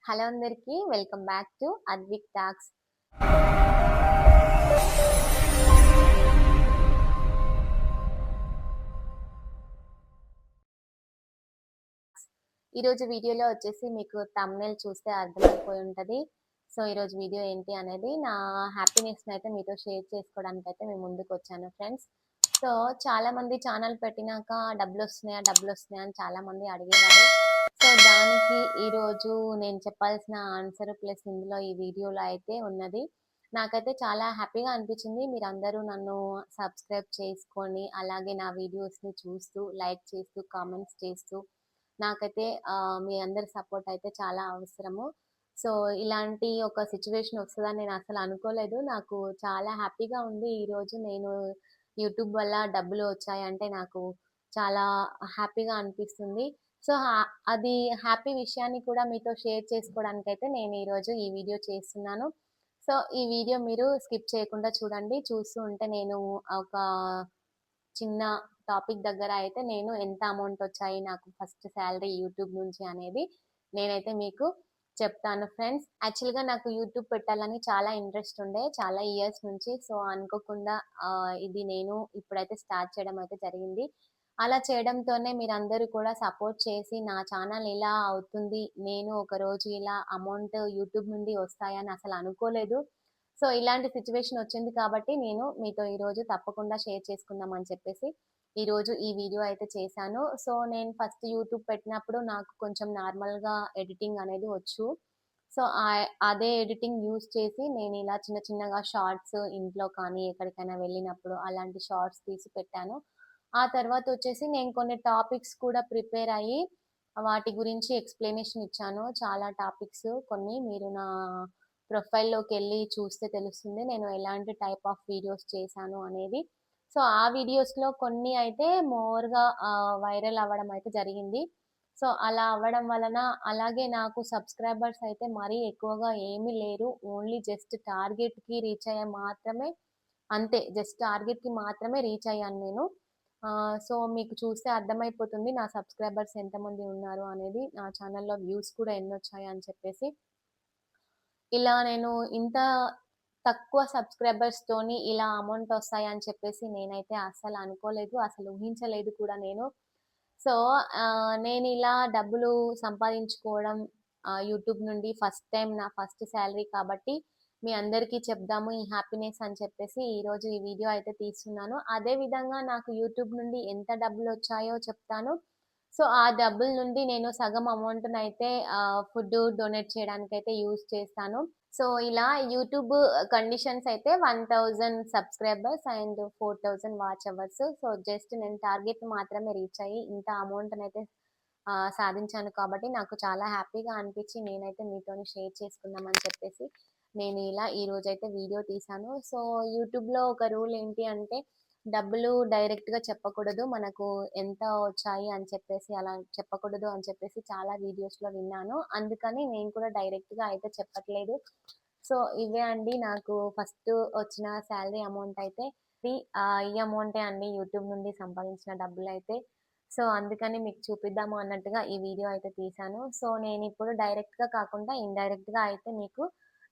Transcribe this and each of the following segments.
Hello అందరికీ welcome back to Advik talks. ఈరోజు వీడియోలో వచ్చేసి మీకు థంబ్నెయిల్ చూస్తే అర్థమైపోయి ఉంటుంది. సో ఈరోజు వీడియో ఏంటి అనేది నా హ్యాపీనెస్ని అయితే మీతో షేర్ చేసుకోవడానికి అయితే మేము ముందుకు వచ్చాను ఫ్రెండ్స్. సో చాలామంది ఛానల్ పెట్టినాక డబ్బులు వస్తున్నాయా అని చాలామంది అడిగేవారు. సో దానికి ఈరోజు నేను చెప్పాల్సిన ఆన్సర్ ప్లస్ ఇందులో ఈ వీడియోలో అయితే ఉన్నది. నాకైతే చాలా హ్యాపీగా అనిపించింది. మీరందరూ నన్ను సబ్స్క్రైబ్ చేసుకొని అలాగే నా వీడియోస్ని చూస్తూ లైక్ చేస్తూ కామెంట్స్ చేస్తూ నాకైతే మీ అందరి సపోర్ట్ అయితే చాలా అవసరము. సో ఇలాంటి ఒక సిచ్యువేషన్ వస్తుందని నేను అసలు అనుకోలేదు. నాకు చాలా హ్యాపీగా ఉంది. ఈరోజు నేను యూట్యూబ్ వల్ల డబ్బులు వచ్చాయంటే నాకు చాలా హ్యాపీగా అనిపిస్తుంది. సో అది హ్యాపీ విషయాన్ని కూడా మీతో షేర్ చేసుకోవడానికైతే నేను ఈరోజు ఈ వీడియో చేస్తున్నాను. సో ఈ వీడియో మీరు స్కిప్ చేయకుండా చూడండి. చూస్తూ ఉంటే నేను ఒక చిన్న టాపిక్ దగ్గర అయితే నేను ఎంత అమౌంట్ వచ్చాయి నాకు ఫస్ట్ శాలరీ యూట్యూబ్ నుంచి అనేది నేనైతే మీకు చెప్తాను ఫ్రెండ్స్. యాక్చువల్గా నాకు యూట్యూబ్ పెట్టాలని చాలా ఇంట్రెస్ట్ ఉండే చాలా ఇయర్స్ నుంచి. సో అనుకోకుండా ఇది నేను ఇప్పుడైతే స్టార్ట్ చేయడం అయితే జరిగింది. అలా చేయడంతోనే మీరందరూ కూడా సపోర్ట్ చేసి నా ఛానల్ ఇలా అవుతుంది, నేను ఒకరోజు ఇలా అమౌంట్ యూట్యూబ్ నుండి వస్తాయని అసలు అనుకోలేదు. సో ఇలాంటి సిచ్యువేషన్ వచ్చింది కాబట్టి నేను మీతో ఈరోజు తప్పకుండా షేర్ చేసుకుందాం అని చెప్పేసి ఈరోజు ఈ వీడియో అయితే చేశాను. సో నేను ఫస్ట్ యూట్యూబ్ పెట్టినప్పుడు నాకు కొంచెం నార్మల్గా ఎడిటింగ్ అనేది వచ్చు. సో అదే ఎడిటింగ్ యూస్ చేసి నేను ఇలా చిన్న చిన్నగా షార్ట్స్ ఇంట్లో కానీ ఎక్కడికైనా వెళ్ళినప్పుడు అలాంటి షార్ట్స్ తీసి పెట్టాను. ఆ తర్వాత వచ్చేసి నేను కొన్ని టాపిక్స్ కూడా ప్రిపేర్ అయ్యి వాటి గురించి ఎక్స్ప్లెనేషన్ ఇచ్చాను. చాలా టాపిక్స్ కొన్ని మీరు నా ప్రొఫైల్లోకి వెళ్ళి చూస్తే తెలుస్తుంది నేను ఎలాంటి టైప్ ఆఫ్ వీడియోస్ చేశాను అనేది. సో ఆ వీడియోస్లో కొన్ని అయితే మోర్గా వైరల్ అవ్వడం అయితే జరిగింది. సో అలా అవ్వడం వలన అలాగే నాకు సబ్స్క్రైబర్స్ అయితే మరీ ఎక్కువగా ఏమీ లేరు. ఓన్లీ జస్ట్ టార్గెట్కి రీచ్ అయ్యే మాత్రమే, అంతే జస్ట్ టార్గెట్కి మాత్రమే రీచ్ అయ్యాను నేను. సో మీకు చూస్తే అర్థమైపోతుంది నా సబ్స్క్రైబర్స్ ఎంతమంది ఉన్నారు అనేది, నా ఛానల్లో వ్యూస్ కూడా ఎన్ని వచ్చాయి అని చెప్పేసి. ఇలా నేను ఇంత తక్కువ సబ్స్క్రైబర్స్తోని ఇలా అమౌంట్ వస్తాయని చెప్పేసి నేనైతే అస్సలు అనుకోలేదు, అసలు ఊహించలేదు కూడా నేను. సో నేను ఇలా డబ్బులు సంపాదించుకోవడం యూట్యూబ్ నుండి ఫస్ట్ టైం, నా ఫస్ట్ శాలరీ కాబట్టి మీ అందరికీ చెప్దాము ఈ హ్యాపీనెస్ అని చెప్పేసి ఈరోజు ఈ వీడియో అయితే తీస్తున్నాను. అదే విధంగా నాకు యూట్యూబ్ నుండి ఎంత డబ్బులు వచ్చాయో చెప్తాను. సో ఆ డబ్బుల నుండి నేను సగం అమౌంట్ని అయితే ఫుడ్ డొనేట్ చేయడానికి అయితే యూజ్ చేస్తాను. సో ఇలా యూట్యూబ్ కండిషన్స్ అయితే 1000 subscribers and 4000 watch hours. So just నేను టార్గెట్ మాత్రమే రీచ్ అయ్యి ఇంత అమౌంట్ని అయితే సాధించాను కాబట్టి నాకు చాలా హ్యాపీగా అనిపించి నేనైతే మీతోని షేర్ చేసుకుందామని చెప్పేసి నేను ఇలా ఈ రోజైతే వీడియో తీశాను. సో యూట్యూబ్లో ఒక రూల్ ఏంటి అంటే డబ్బులు డైరెక్ట్గా చెప్పకూడదు, మనకు ఎంత వచ్చాయి అని చెప్పేసి అలా చెప్పకూడదు అని చెప్పేసి చాలా వీడియోస్లో విన్నాను. అందుకని నేను కూడా డైరెక్ట్గా అయితే చెప్పట్లేదు. సో ఇవే అండి నాకు ఫస్ట్ వచ్చిన శాలరీ అమౌంట్ అయితే ఈ అమౌంటే అండి యూట్యూబ్ నుండి సంపాదించిన డబ్బులు అయితే. సో అందుకని మీకు చూపిద్దాము అన్నట్టుగా ఈ వీడియో అయితే తీశాను. సో నేను ఇప్పుడు డైరెక్ట్గా కాకుండా ఇండైరెక్ట్గా అయితే మీకు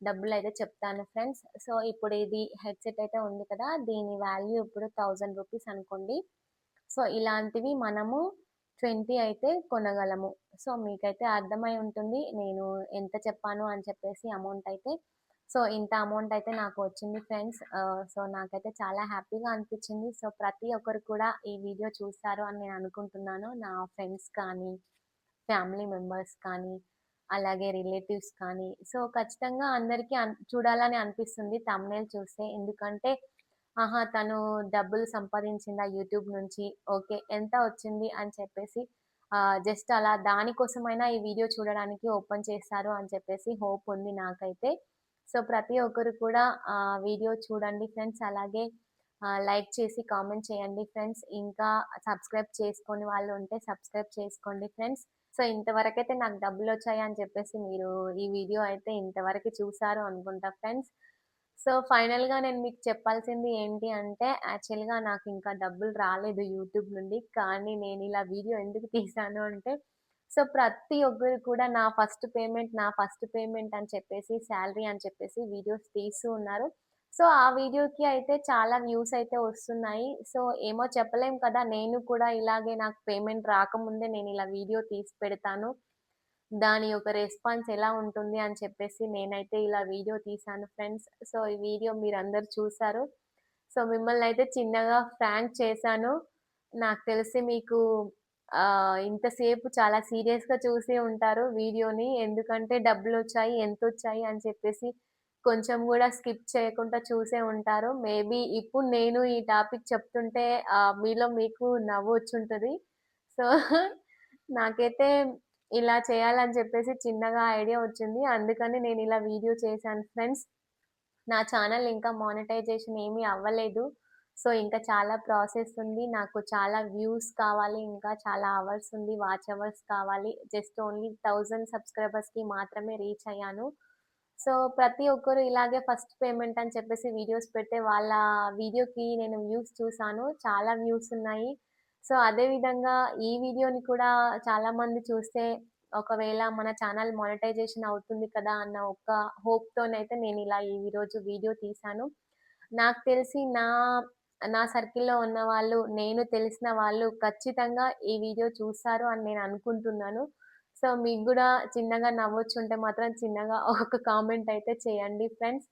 డబ్బులు అయితే చెప్తాను ఫ్రెండ్స్. సో ఇప్పుడు ఇది హెడ్సెట్ అయితే ఉంది కదా, దీని వాల్యూ ఇప్పుడు 1000 రూపీస్ అనుకోండి. సో ఇలాంటివి మనము 20 అయితే కొనగలము. సో మీకైతే అర్థమై ఉంటుంది నేను ఎంత చెప్పాను అని చెప్పేసి అమౌంట్ అయితే. సో ఇంత అమౌంట్ అయితే నాకు వచ్చింది ఫ్రెండ్స్. సో నాకైతే చాలా హ్యాపీగా అనిపించింది. సో ప్రతి ఒక్కరు కూడా ఈ వీడియో చూస్తారు అని నేను అనుకుంటున్నాను. నా ఫ్రెండ్స్ కానీ ఫ్యామిలీ మెంబర్స్ కానీ అలాగే రిలేటివ్స్ కానీ. సో ఖచ్చితంగా అందరికీ చూడాలని అనిపిస్తుంది థంబ్నెయిల్ చూస్తే. ఎందుకంటే ఆహా తను డబ్బులు సంపాదించిందా యూట్యూబ్ నుంచి, ఓకే ఎంత వచ్చింది అని చెప్పేసి జస్ట్ అలా దానికోసమైనా ఈ వీడియో చూడడానికి ఓపెన్ చేస్తారు అని చెప్పేసి హోప్ ఉంది నాకైతే. సో ప్రతి ఒక్కరు కూడా వీడియో చూడండి ఫ్రెండ్స్. అలాగే లైక్ చేసి కామెంట్ చేయండి ఫ్రెండ్స్. ఇంకా సబ్స్క్రైబ్ చేసుకొని వాళ్ళు ఉంటే సబ్స్క్రైబ్ చేసుకోండి ఫ్రెండ్స్. సో ఇంతవరకైతే నాకు డబ్బులు వచ్చాయి అని చెప్పేసి మీరు ఈ వీడియో అయితే ఇంతవరకు చూసారు అనుకుంటా ఫ్రెండ్స్. సో ఫైనల్గా నేను మీకు చెప్పాల్సింది ఏంటి అంటే యాక్చువల్గా నాకు ఇంకా డబ్బులు రాలేదు యూట్యూబ్ నుండి. కానీ నేను ఇలా వీడియో ఎందుకు తీసాను అంటే సో, ప్రతి ఒక్కరు కూడా నా ఫస్ట్ పేమెంట్ అని చెప్పేసి, సాలరీ అని చెప్పేసి వీడియోస్ తీస్తూ ఉన్నారు. సో, ఆ వీడియోకి అయితే చాలా వ్యూస్ అయితే వస్తున్నాయి. సో, ఏమో చెప్పలేం కదా! నేను కూడా ఇలాగే నాకు పేమెంట్ రాకముందే నేనిలా వీడియో తీసి పెడతాను. దాని యొక్క రెస్పాన్స్ ఎలా ఉంటుంది అని చెప్పేసి నేనైతే ఇలా వీడియో తీశాను ఫ్రెండ్స్. సో, ఈ వీడియో మీరందరూ చూసారు. సో, మిమ్మల్నయితే చిన్నగా ప్రాంక్ చేశాను. నాకు తెలిసి మీకు ఇంతసేపు చాలా సీరియస్‌గా చూసి ఉంటారు వీడియోని. ఎందుకంటే డబ్బులొచ్చాయి, ఎంతొచ్చాయి అని చెప్పేసి కొంచెం గూడా స్కిప్ చేయకుండా చూసే ఉంటారు. మేబీ ఇప్పుడు నేను ఈ టాపిక్ చెప్తుంటే మీలో మీకు నవ్వొచ్చుంటది. సో, నాకైతే ఇలా చేయాలని చెప్పేసి చిన్నగా ఐడియా వచ్చింది. అందుకని నేనిలా వీడియో చేశాను ఫ్రెండ్స్. నా ఛానల్ ఇంకా మానిటైజేషన్ ఏమీ అవ్వలేదు. సో, ఇంకా చాలా ప్రాసెస్ ఉంది. నాకు చాలా వ్యూస్ కావాలి. ఇంకా చాలా అవర్స్ ఉంది. వాచ్ అవర్స్ కావాలి. జస్ట్ ఓన్లీ 1000 సబ్‌స్క్రైబర్స్‌కి మాత్రమే రీచ్ అయ్యాను. సో, ప్రతి ఒక్కరు ఇలాగే ఫస్ట్ పేమెంట్ అని చెప్పేసి వీడియోస్ పెడితే వాళ్ళ వీడియోకి నేను వ్యూస్ చూసాను. చాలా వ్యూస్ ఉన్నాయి. సో, అదే విధంగా ఈ వీడియోని కూడా చాలామంది చూస్తే ఒకవేళ మన ఛానల్ మానిటైజేషన్ అవుతుంది కదా! అన్న ఒక హోప్‌తోనైతే నేనిలా ఈరోజు వీడియో తీశాను. నాకు తెలిసి నా సర్కిల్‌లో ఉన్నవాళ్ళు, నేను తెలిసిన వాళ్ళు ఖచ్చితంగా ఈ వీడియో చూస్తారు అని నేను అనుకుంటున్నాను. సో, మీకు గూడా చిన్నగా నవ్వొచ్చుంటే మాత్రం చిన్నగా ఒక కామెంట్ అయితే చేయండి ఫ్రెండ్స్.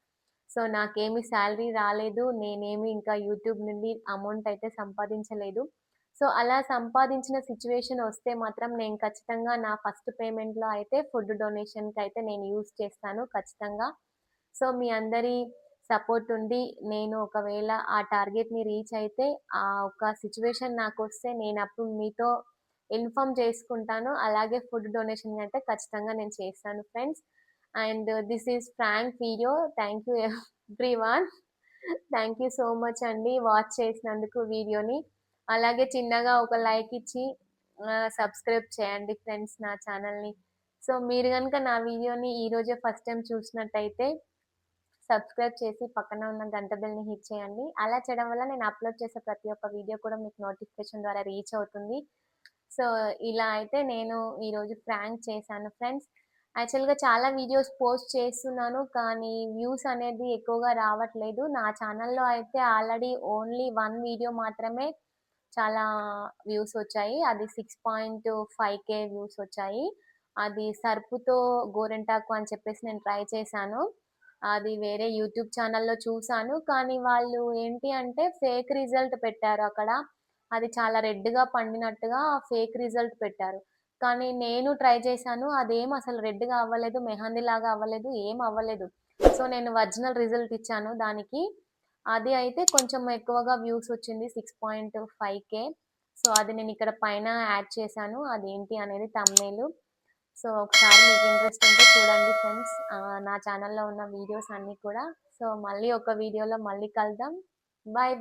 సో, నాకేమి సాలరీ రాలేదు. నేనేమి ఇంకా యూట్యూబ్ నుండి అమౌంట్ అయితే సంపాదించలేదు. సో, అలా సంపాదించిన సిట్యుయేషన్ వస్తే మాత్రం నేను ఖచ్చితంగా నా ఫస్ట్ పేమెంట్‌లో అయితే ఫుడ్ డొనేషన్‌కయితే నేను యూజ్ చేస్తాను ఖచ్చితంగా. సో, మీ అందరి సపోర్ట్ ఉండి నేను ఒకవేళ ఆ టార్గెట్‌ని రీచ్ అయితే ఒక సిట్యుయేషన్ నాకొస్తే నేనప్పుడు మీతో ఇన్ఫార్మ్ చేసుకుంటాను. అలాగే ఫుడ్ డొనేషన్ అయితే ఖచ్చితంగా నేను చేస్తాను friends. And this is prank video. Thank you everyone. Thank you so much అండి వాచ్ చేసినందుకు వీడియోని. అలాగే చిన్నగా ఒక లైక్ ఇచ్చి సబ్స్క్రైబ్ చేయండి ఫ్రెండ్స్ నా ఛానల్‌ని. సో, మీరు గనుక నా వీడియోని ఈరోజే ఫస్ట్ టైమ్ చూసినట్టయితే సబ్స్క్రైబ్ చేసి పక్కన ఉన్న గంట బెల్‌ని హిట్ చేయండి. అలా చేయడం వల్ల నేను అప్‌లోడ్ చేసే ప్రతి ఒక్క వీడియో కూడా మీకు నోటిఫికేషన్ ద్వారా రీచ్ అవుతుంది. సో, ఇలా అయితే నేను ఈరోజు ప్రాంక్ చేశాను ఫ్రెండ్స్. యాక్చువల్‌గా చాలా వీడియోస్ పోస్ట్ చేస్తున్నాను. కానీ వ్యూస్ అనేది ఎక్కువగా రావట్లేదు. నా ఛానెల్‌లో అయితే ఆల్రెడీ ఓన్లీ 1 వీడియో మాత్రమే చాలా వ్యూస్ వచ్చాయి. అది 6.5K వ్యూస్ వచ్చాయి. అది సర్పుతో గోరింటాకు అని చెప్పేసి నేను ట్రై చేశాను. అది వేరే యూట్యూబ్ ఛానెల్‌లో చూసాను. కానీ వాళ్ళు ఏంటి అంటే ఫేక్ రిజల్ట్ పెట్టారు అక్కడ. అది చాలా రెడ్‌గా పండినట్టుగా ఫేక్ రిజల్ట్ పెట్టారు. కానీ నేను ట్రై చేశాను. అదేం అసలు రెడ్‌గా అవ్వలేదు. మెహందీలాగా అవ్వలేదు. ఏం అవ్వలేదు. సో, నేను ఒరిజినల్ రిజల్ట్ ఇచ్చాను దానికి. అది అయితే కొంచెం ఎక్కువగా వ్యూస్ వచ్చింది. 6.5K. సో, అది నేనిక్కడ పైన యాడ్ చేశాను. అదేంటి అనేది థంబ్‌నెయిల్. సో, ఒకసారి మీకు ఇంట్రెస్ట్ ఉంటే చూడండి ఫ్రెండ్స్. నా ఛానెల్‌లో ఉన్న వీడియోస్ అన్నీ కూడా. సో, మళ్ళీ ఒక వీడియోలో మళ్ళీ కలుద్దాం. బాయ్.